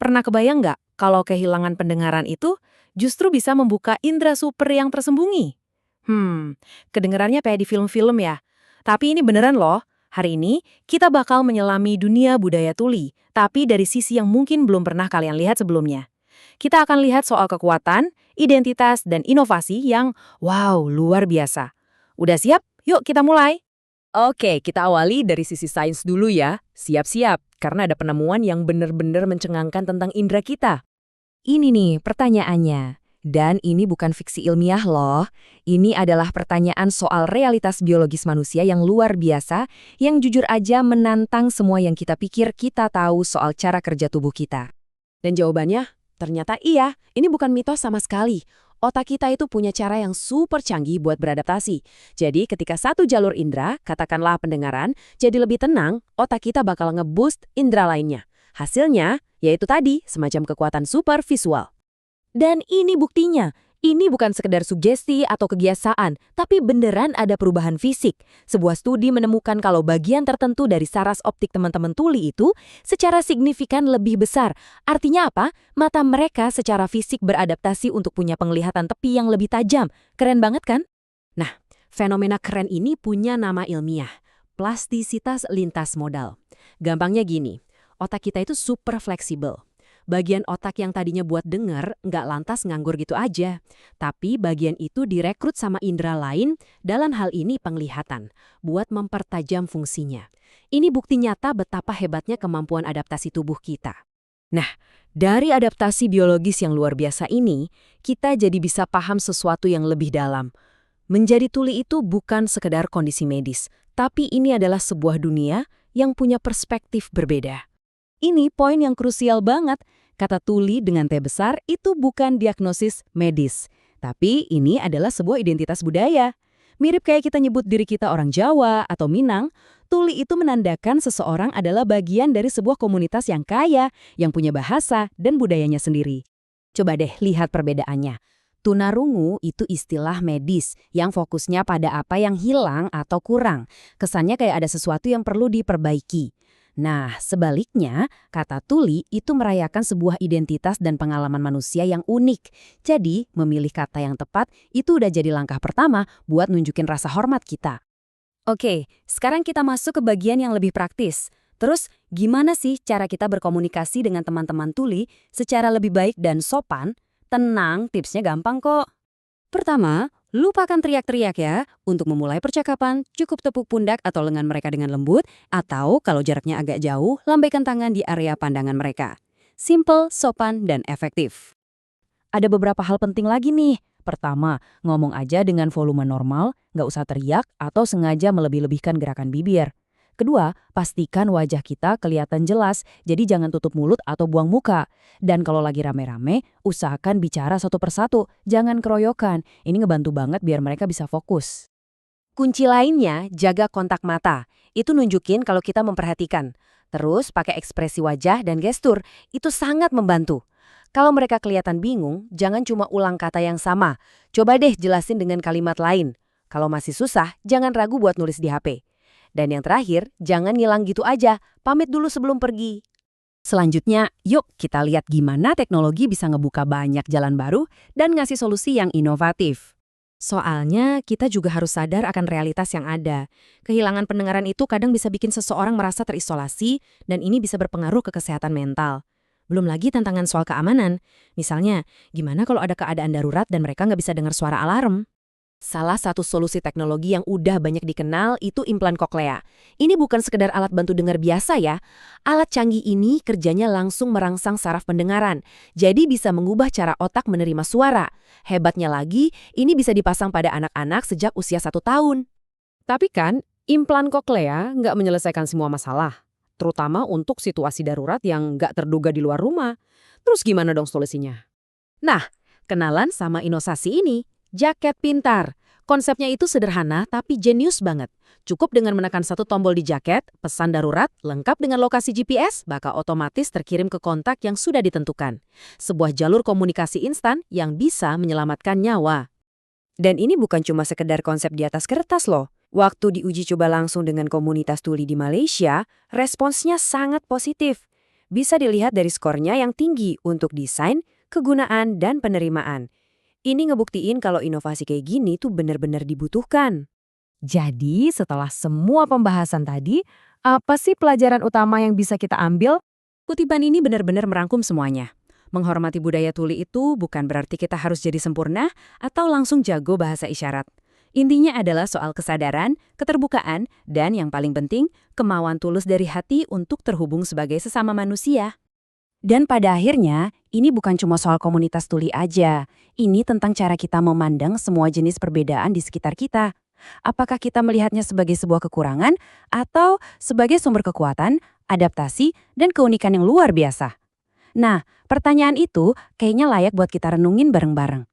Pernah kebayang nggak kalau kehilangan pendengaran itu justru bisa membuka indera super yang tersembunyi? Kedengarannya kayak di film-film ya. Tapi ini beneran loh. Hari ini kita bakal menyelami dunia budaya tuli, tapi dari sisi yang mungkin belum pernah kalian lihat sebelumnya. Kita akan lihat soal kekuatan, identitas, dan inovasi yang wow, luar biasa. Udah siap? Yuk kita mulai. Oke, kita awali dari sisi sains dulu ya. Siap-siap, karena ada penemuan yang benar-benar mencengangkan tentang indera kita. Ini nih pertanyaannya. Dan ini bukan fiksi ilmiah loh. Ini adalah pertanyaan soal realitas biologis manusia yang luar biasa, yang jujur aja menantang semua yang kita pikir kita tahu soal cara kerja tubuh kita. Dan jawabannya, ternyata iya, ini bukan mitos sama sekali. Otak kita itu punya cara yang super canggih buat beradaptasi. Jadi ketika satu jalur indera, katakanlah pendengaran, jadi lebih tenang, otak kita bakal nge-boost indera lainnya. Hasilnya, yaitu tadi, semacam kekuatan super visual. Dan ini buktinya. Ini bukan sekedar sugesti atau kebiasaan, tapi beneran ada perubahan fisik. Sebuah studi menemukan kalau bagian tertentu dari saras optik teman-teman tuli itu secara signifikan lebih besar. Artinya apa? Mata mereka secara fisik beradaptasi untuk punya penglihatan tepi yang lebih tajam. Keren banget kan? Nah, fenomena keren ini punya nama ilmiah. Plastisitas lintas modal. Gampangnya gini, otak kita itu super fleksibel. Bagian otak yang tadinya buat denger nggak lantas nganggur gitu aja. Tapi bagian itu direkrut sama indera lain, dalam hal ini penglihatan, buat mempertajam fungsinya. Ini bukti nyata betapa hebatnya kemampuan adaptasi tubuh kita. Nah, dari adaptasi biologis yang luar biasa ini, kita jadi bisa paham sesuatu yang lebih dalam. Menjadi tuli itu bukan sekedar kondisi medis, tapi ini adalah sebuah dunia yang punya perspektif berbeda. Ini poin yang krusial banget. Kata tuli dengan T besar itu bukan diagnosis medis. Tapi ini adalah sebuah identitas budaya. Mirip kayak kita nyebut diri kita orang Jawa atau Minang, tuli itu menandakan seseorang adalah bagian dari sebuah komunitas yang kaya, yang punya bahasa dan budayanya sendiri. Coba deh lihat perbedaannya. Tunarungu itu istilah medis yang fokusnya pada apa yang hilang atau kurang. Kesannya kayak ada sesuatu yang perlu diperbaiki. Nah, sebaliknya, kata tuli itu merayakan sebuah identitas dan pengalaman manusia yang unik. Jadi, memilih kata yang tepat itu udah jadi langkah pertama buat nunjukin rasa hormat kita. Oke, sekarang kita masuk ke bagian yang lebih praktis. Terus, gimana sih cara kita berkomunikasi dengan teman-teman tuli secara lebih baik dan sopan? Tenang, tipsnya gampang kok. Pertama, lupakan teriak-teriak ya. Untuk memulai percakapan, cukup tepuk pundak atau lengan mereka dengan lembut, atau kalau jaraknya agak jauh, lambaikan tangan di area pandangan mereka. Simple, sopan, dan efektif. Ada beberapa hal penting lagi nih. Pertama, ngomong aja dengan volume normal, nggak usah teriak atau sengaja melebih-lebihkan gerakan bibir. Kedua, pastikan wajah kita kelihatan jelas, jadi jangan tutup mulut atau buang muka. Dan kalau lagi rame-rame, usahakan bicara satu persatu, jangan keroyokan. Ini ngebantu banget biar mereka bisa fokus. Kunci lainnya, jaga kontak mata. Itu nunjukin kalau kita memperhatikan. Terus pakai ekspresi wajah dan gestur, itu sangat membantu. Kalau mereka kelihatan bingung, jangan cuma ulang kata yang sama. Coba deh jelasin dengan kalimat lain. Kalau masih susah, jangan ragu buat nulis di HP. Dan yang terakhir, jangan ngilang gitu aja, pamit dulu sebelum pergi. Selanjutnya, yuk kita lihat gimana teknologi bisa ngebuka banyak jalan baru dan ngasih solusi yang inovatif. Soalnya, kita juga harus sadar akan realitas yang ada. Kehilangan pendengaran itu kadang bisa bikin seseorang merasa terisolasi dan ini bisa berpengaruh ke kesehatan mental. Belum lagi tantangan soal keamanan. Misalnya, gimana kalau ada keadaan darurat dan mereka nggak bisa dengar suara alarm? Salah satu solusi teknologi yang udah banyak dikenal itu implan koklea. Ini bukan sekedar alat bantu dengar biasa ya. Alat canggih ini kerjanya langsung merangsang saraf pendengaran. Jadi bisa mengubah cara otak menerima suara. Hebatnya lagi, ini bisa dipasang pada anak-anak sejak usia 1 tahun. Tapi kan, implan koklea nggak menyelesaikan semua masalah. Terutama untuk situasi darurat yang nggak terduga di luar rumah. Terus gimana dong solusinya? Nah, kenalan sama inovasi ini. Jaket pintar. Konsepnya itu sederhana tapi jenius banget. Cukup dengan menekan satu tombol di jaket, pesan darurat, lengkap dengan lokasi GPS, bakal otomatis terkirim ke kontak yang sudah ditentukan. Sebuah jalur komunikasi instan yang bisa menyelamatkan nyawa. Dan ini bukan cuma sekedar konsep di atas kertas loh. Waktu diuji coba langsung dengan komunitas tuli di Malaysia, responsnya sangat positif. Bisa dilihat dari skornya yang tinggi untuk desain, kegunaan, dan penerimaan. Ini ngebuktiin kalau inovasi kayak gini tuh benar-benar dibutuhkan. Jadi, setelah semua pembahasan tadi, apa sih pelajaran utama yang bisa kita ambil? Kutipan ini benar-benar merangkum semuanya. Menghormati budaya tuli itu bukan berarti kita harus jadi sempurna atau langsung jago bahasa isyarat. Intinya adalah soal kesadaran, keterbukaan, dan yang paling penting, kemauan tulus dari hati untuk terhubung sebagai sesama manusia. Dan pada akhirnya, ini bukan cuma soal komunitas tuli aja. Ini tentang cara kita memandang semua jenis perbedaan di sekitar kita. Apakah kita melihatnya sebagai sebuah kekurangan atau sebagai sumber kekuatan, adaptasi, dan keunikan yang luar biasa? Nah, pertanyaan itu kayaknya layak buat kita renungin bareng-bareng.